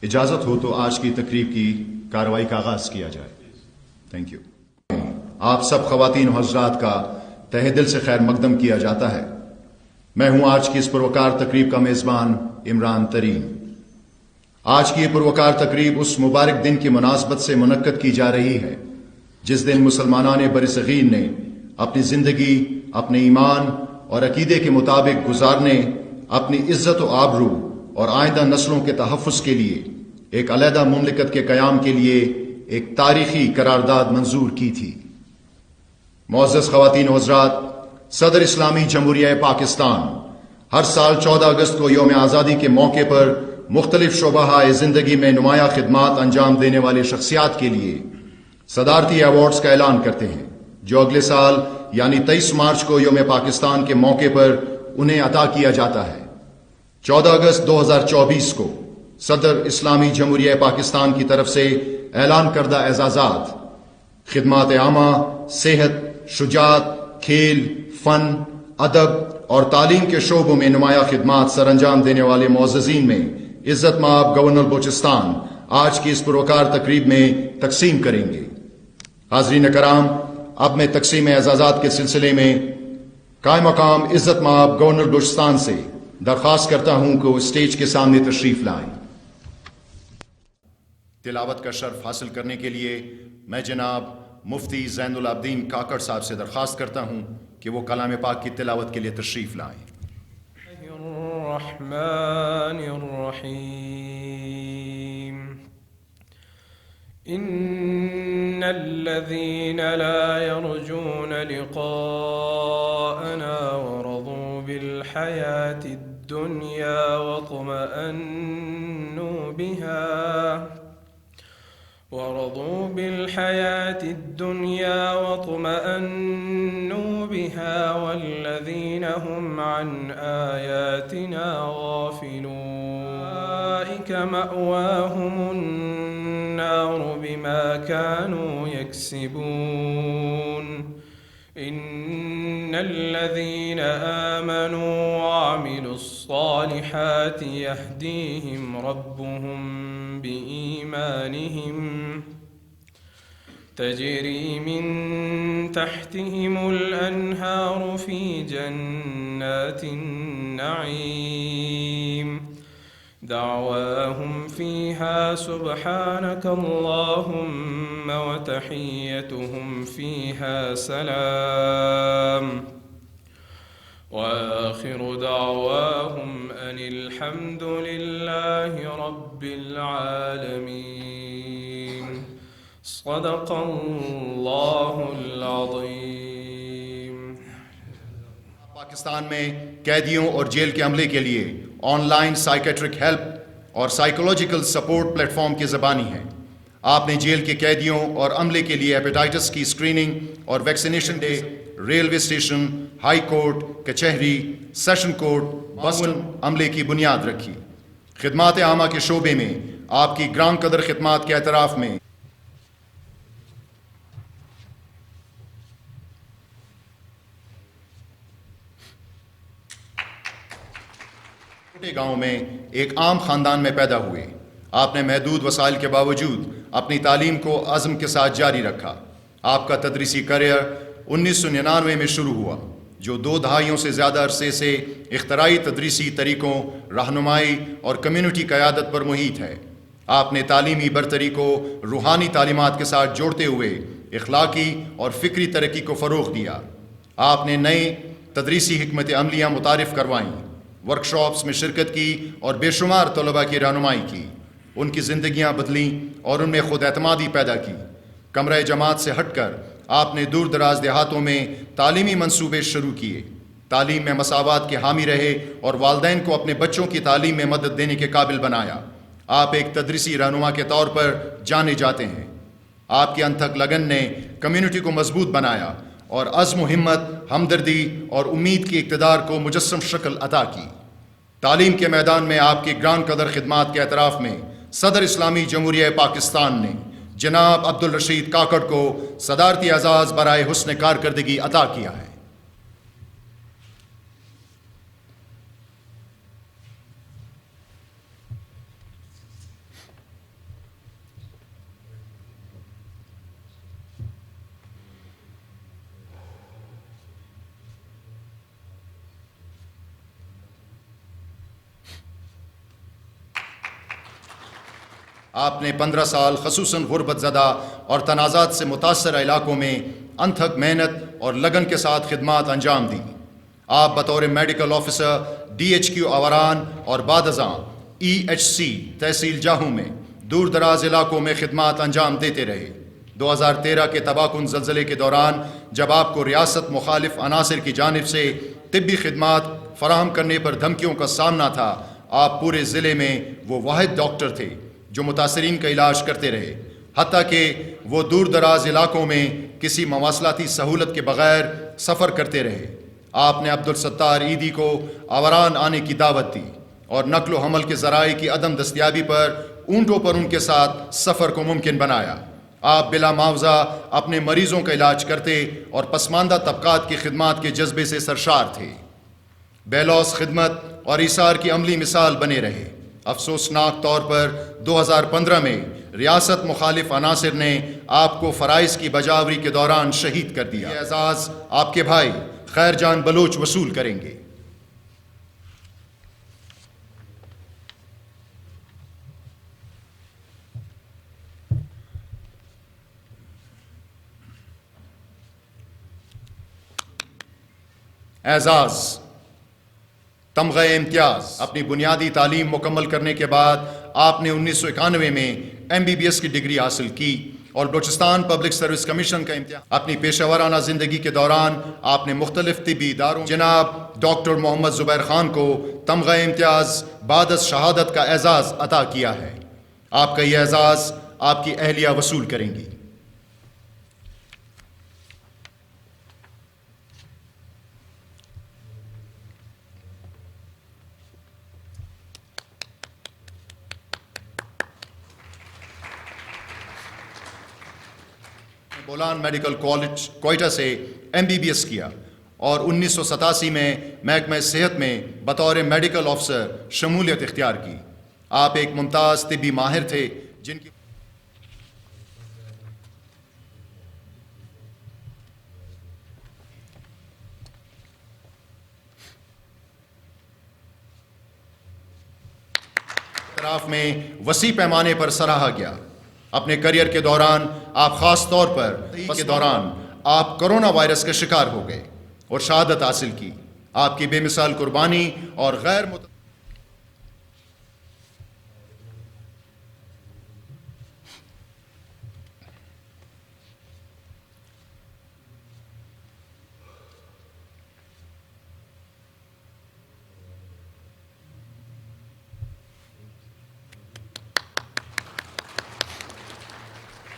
اجازت ہو تو آج کی تقریب کی کارروائی کا آغاز کیا جائے. Thank you. آپ سب خواتین و حضرات کا تہہ دل سے خیر مقدم کیا جاتا ہے. میں ہوں آج کی اس پروکار تقریب کا میزبان عمران ترین. آج کی یہ پروکار تقریب اس مبارک دن کی مناسبت سے منعقد کی جا رہی ہے جس دن مسلمانان برصغیر نے اپنی زندگی اپنے ایمان اور عقیدے کے مطابق گزارنے، اپنی عزت و آبرو اور آئندہ نسلوں کے تحفظ کے لیے ایک علیحدہ مملکت کے قیام کے لیے ایک تاریخی قرارداد منظور کی تھی. معزز خواتین و حضرات، صدر اسلامی جمہوریہ پاکستان ہر سال 14 اگست کو یوم آزادی کے موقع پر مختلف شعبہ زندگی میں نمایاں خدمات انجام دینے والے شخصیات کے لیے صدارتی ایوارڈز کا اعلان کرتے ہیں، جو اگلے سال یعنی 23 مارچ کو یوم پاکستان کے موقع پر انہیں عطا کیا جاتا ہے. 14 اگست 2024 کو صدر اسلامی جمہوریہ پاکستان کی طرف سے اعلان کردہ اعزازات خدمات عامہ، صحت، شجاعت، کھیل، فن، ادب اور تعلیم کے شعبوں میں نمایاں خدمات سر انجام دینے والے معززین میں عزت مآب گورنر بلوچستان آج کی اس پروکار تقریب میں تقسیم کریں گے. حاضرین کرام، اب میں تقسیم اعزازات کے سلسلے میں قائم مقام عزت مآب گورنر بلوچستان سے درخواست کرتا ہوں کہ وہ اسٹیج کے سامنے تشریف لائیں. تلاوت کا شرف حاصل کرنے کے لیے میں جناب مفتی زین العابدین کاکڑ صاحب سے درخواست کرتا ہوں کہ وہ کلام پاک کی تلاوت کے لیے تشریف لائیں. الرحمن الرحیم ان الذين لا يرجون لقاءنا ورضوا بالحياة الدنيا واطمأنوا بها والذين هم عن آياتنا غافلون أولئك مأواهم النار بما كانوا يكسبون إن الذين آمنوا وعملوا الصالحات يهديهم ربهم بإيمانهم تجري من تحتهم الأنهار في جنات النعيم دعواهم فيها سبحانك اللهم وتحيتهم فيها سلام وآخر دعواهم أن الحمد لله رب العالمين صدق اللہ العظیم. پاکستان میں قیدیوں اور جیل کے عملے کے لیے آن لائن سائیکیٹرک ہیلپ اور سائیکولوجیکل سپورٹ پلیٹ فارم کی زبانی ہے. آپ نے جیل کے قیدیوں اور عملے کے لیے ہیپیٹائٹس کی اسکریننگ اور vaccination day railway station, high court, کچہری، سیشن کورٹ، بس عملے کی بنیاد رکھی. خدمات عامہ کے شعبے میں آپ کی گران قدر خدمات کے اعتراف میں چھوٹے گاؤں میں ایک عام خاندان میں پیدا ہوئے. آپ نے محدود وسائل کے باوجود اپنی تعلیم کو عزم کے ساتھ جاری رکھا. آپ کا تدریسی کیریئر 1999 میں شروع ہوا، جو 2 دہائیوں سے زیادہ عرصے سے اختراعی تدریسی طریقوں، رہنمائی اور کمیونٹی قیادت پر محیط ہے. آپ نے تعلیمی برتری کو روحانی تعلیمات کے ساتھ جوڑتے ہوئے اخلاقی اور فکری ترقی کو فروغ دیا. آپ نے نئے تدریسی حکمت عملیاں متعارف کروائیں، ورکشاپس میں شرکت کی اور بے شمار طلباء کی رہنمائی کی. ان کی زندگیاں بدلیں اور ان میں خود اعتمادی پیدا کی. کمرہ جماعت سے ہٹ کر آپ نے دور دراز دیہاتوں میں تعلیمی منصوبے شروع کیے، تعلیم میں مساوات کے حامی رہے اور والدین کو اپنے بچوں کی تعلیم میں مدد دینے کے قابل بنایا. آپ ایک تدریسی رہنما کے طور پر جانے جاتے ہیں. آپ کی انتھک لگن نے کمیونٹی کو مضبوط بنایا اور عزم و ہمت، ہمدردی اور امید کی اقتدار کو مجسم شکل عطا کی. تعلیم کے میدان میں آپ کی گران قدر خدمات کے اعتراف میں صدر اسلامی جمہوریہ پاکستان نے جناب عبدالرشید کاکڑ کو صدارتی اعزاز برائے حسن کارکردگی عطا کیا ہے. آپ نے 15 سال خصوصاً غربت زدہ اور تنازعات سے متاثرہ علاقوں میں انتھک محنت اور لگن کے ساتھ خدمات انجام دی۔ آپ بطور میڈیکل آفیسر DHQ آوران اور بعد ازاں EHC تحصیل جاہو میں دور دراز علاقوں میں خدمات انجام دیتے رہے۔ 2013 کے تباہ کن زلزلے کے دوران جب آپ کو ریاست مخالف عناصر کی جانب سے طبی خدمات فراہم کرنے پر دھمکیوں کا سامنا تھا، آپ پورے ضلع میں وہ واحد ڈاکٹر تھے جو متاثرین کا علاج کرتے رہے، حتیٰ کہ وہ دور دراز علاقوں میں کسی مواصلاتی سہولت کے بغیر سفر کرتے رہے۔ آپ نے عبدالستار ایدھی کو آوران آنے کی دعوت دی اور نقل و حمل کے ذرائع کی عدم دستیابی پر اونٹوں پر ان کے ساتھ سفر کو ممکن بنایا۔ آپ بلا معاوضہ اپنے مریضوں کا علاج کرتے اور پسماندہ طبقات کی خدمات کے جذبے سے سرشار تھے۔ بے لوث خدمت اور ایثار کی عملی مثال بنے رہے۔ افسوسناک طور پر 2015 میں ریاست مخالف عناصر نے آپ کو فرائض کی بجاوری کے دوران شہید کر دیا۔ یہ اعزاز آپ کے بھائی خیر جان بلوچ وصول کریں گے۔ اعزاز تمغہ امتیاز۔ اپنی بنیادی تعلیم مکمل کرنے کے بعد آپ نے 1991 میں MBBS کی ڈگری حاصل کی اور بلوچستان پبلک سروس کمیشن کا امتحان۔ اپنی پیشہ ورانہ زندگی کے دوران آپ نے مختلف طبی اداروں جناب ڈاکٹر محمد زبیر خان کو تمغہ امتیاز بعد از شہادت کا اعزاز عطا کیا ہے۔ آپ کا یہ اعزاز آپ کی اہلیہ وصول کریں گی۔ بولان میڈیکل کالج کوئٹہ سے MBBS کیا اور 1987 میں محکمہ صحت میں بطور میڈیکل آفیسر شمولیت اختیار کی۔ آپ ایک ممتاز طبی ماہر تھے جن کی اطراف میں وسیع پیمانے پر سراہا گیا۔ اپنے کریئر کے دوران آپ خاص طور پر آپ کرونا وائرس کا شکار ہو گئے اور شہادت حاصل کی۔ آپ کی بے مثال قربانی اور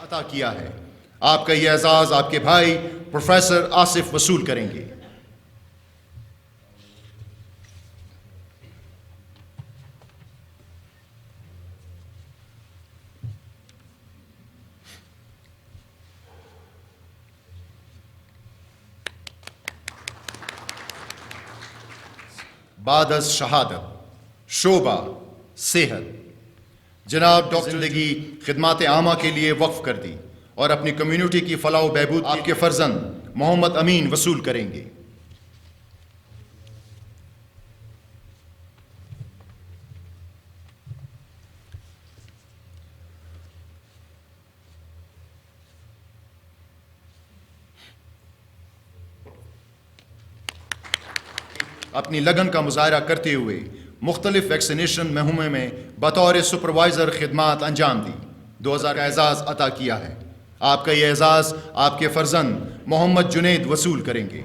عطا کیا ہے۔ آپ کا یہ اعزاز آپ کے بھائی پروفیسر آصف وصول کریں گے۔ بعد از شہادت شعبہ صحت جناب ڈاکٹر زندگی خدمات عامہ کے لیے وقف کر دی اور اپنی کمیونٹی کی فلاح و بہبود آپ کے فرزند محمد امین وصول کریں گے۔ اپنی لگن کا مظاہرہ کرتے ہوئے مختلف ویکسینیشن مہموں میں بطور سپروائزر خدمات انجام دی۔ 2000 کا اعزاز عطا کیا ہے۔ آپ کا یہ اعزاز آپ کے فرزند محمد جنید وصول کریں گے۔